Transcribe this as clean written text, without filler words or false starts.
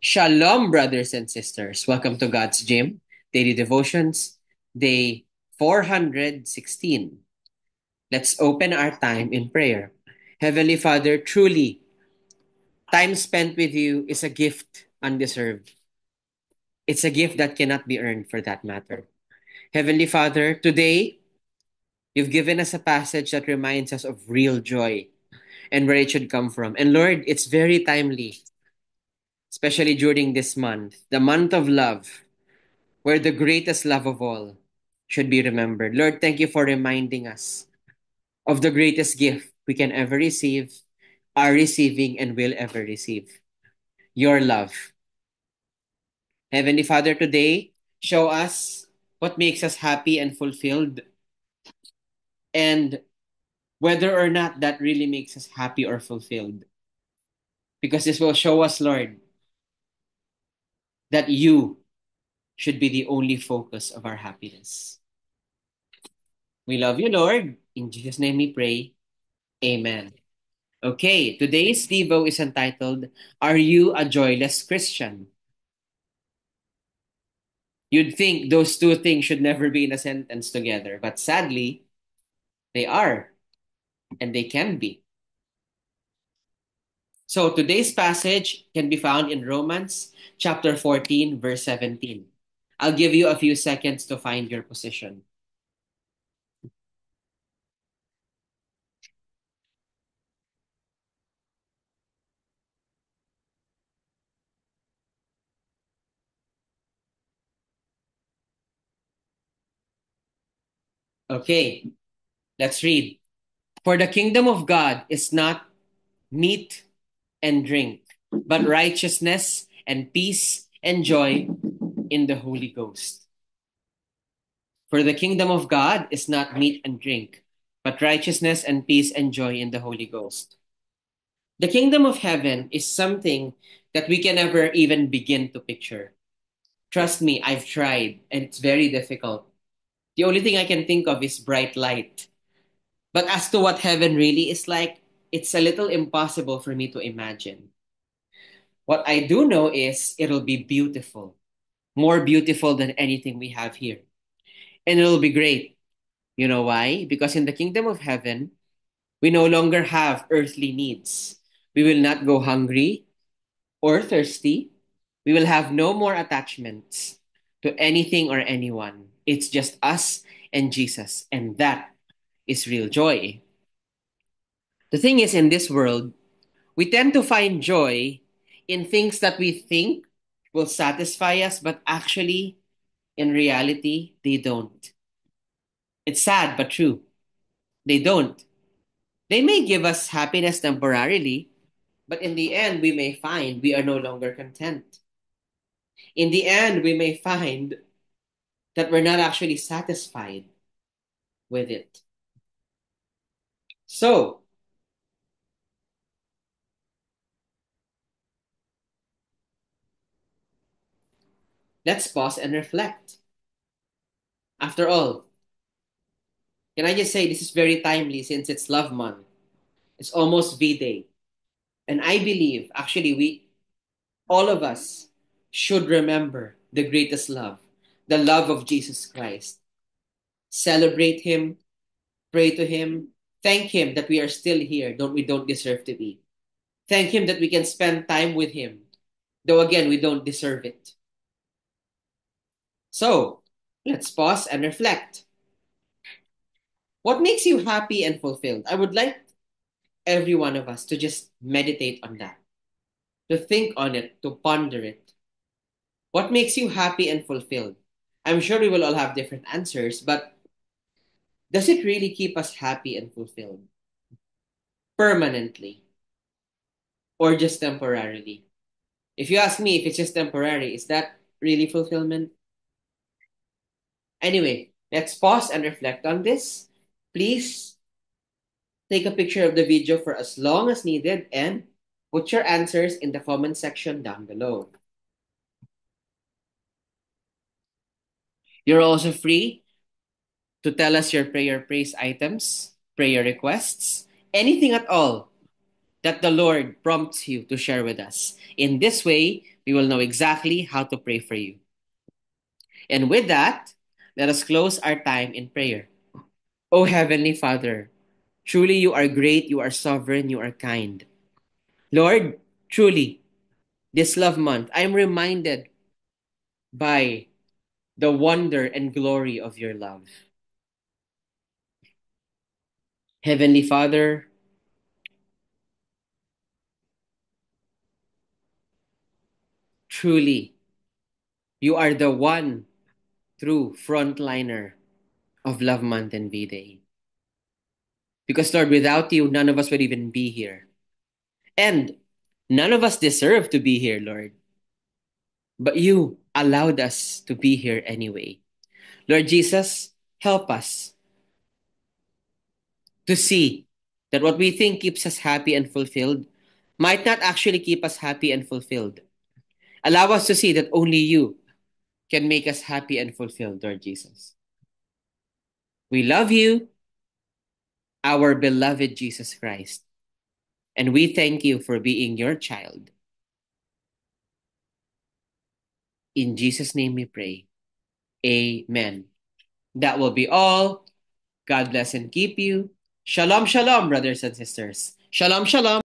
Shalom, brothers and sisters. Welcome to God's Gym, Daily Devotions, day 416. Let's open our time in prayer. Heavenly Father, truly, time spent with you is a gift undeserved. It's a gift that cannot be earned for that matter. Heavenly Father, today, you've given us a passage that reminds us of real joy and where it should come from. And Lord, it's very timely, especially during this month, the month of love, where the greatest love of all should be remembered. Lord, thank you for reminding us of the greatest gift we can ever receive, are receiving, and will ever receive your love. Heavenly Father, today, show us what makes us happy and fulfilled, and whether or not that really makes us happy or fulfilled. Because this will show us, Lord, that you should be the only focus of our happiness. We love you, Lord. In Jesus' name we pray. Amen. Okay, today's Devo is entitled, Are You a Joyless Christian? You'd think those two things should never be in a sentence together, but sadly, they are, and they can be. So today's passage can be found in Romans chapter 14, verse 17. I'll give you a few seconds to find your position. Okay, let's read. For the kingdom of God is not meat and drink, but righteousness and peace and joy in the Holy Ghost. For the kingdom of God is not meat and drink, but righteousness and peace and joy in the Holy Ghost. The kingdom of heaven is something that we can never even begin to picture. Trust me, I've tried, and it's very difficult. The only thing I can think of is bright light. But as to what heaven really is like, it's a little impossible for me to imagine. What I do know is it'll be beautiful, more beautiful than anything we have here. And it'll be great. You know why? Because in the kingdom of heaven, we no longer have earthly needs. We will not go hungry or thirsty. We will have no more attachments to anything or anyone. It's just us and Jesus. And that is real joy. The thing is, in this world, we tend to find joy in things that we think will satisfy us, but actually, in reality, they don't. It's sad but true. They don't. They may give us happiness temporarily, but in the end, we may find we are no longer content. In the end, we may find that we're not actually satisfied with it. So, let's pause and reflect. After all, can I just say this is very timely since it's Love Month? It's almost V Day. And I believe, actually, all of us, should remember the greatest love, the love of Jesus Christ. Celebrate Him, pray to Him, thank Him that we are still here, we don't deserve to be. Thank Him that we can spend time with Him, though again, we don't deserve it. So, let's pause and reflect. What makes you happy and fulfilled? I would like every one of us to just meditate on that, to think on it, to ponder it. What makes you happy and fulfilled? I'm sure we will all have different answers, but does it really keep us happy and fulfilled permanently or just temporarily? If you ask me if it's just temporary, is that really fulfillment? Anyway, let's pause and reflect on this. Please take a picture of the video for as long as needed and put your answers in the comment section down below. You're also free to tell us your prayer praise items, prayer requests, anything at all that the Lord prompts you to share with us. In this way, we will know exactly how to pray for you. And with that, let us close our time in prayer. O Heavenly Father, truly you are great, you are sovereign, you are kind. Lord, truly, this love month, I am reminded by the wonder and glory of your love. Heavenly Father, truly, you are the one true frontliner of Love Month and V-Day. Because, Lord, without you, none of us would even be here. And none of us deserve to be here, Lord. But you allowed us to be here anyway. Lord Jesus, help us to see that what we think keeps us happy and fulfilled might not actually keep us happy and fulfilled. Allow us to see that only you can make us happy and fulfilled, Lord Jesus. We love you, our beloved Jesus Christ, and we thank you for being your child. In Jesus' name we pray. Amen. That will be all. God bless and keep you. Shalom, shalom, brothers and sisters. Shalom, shalom.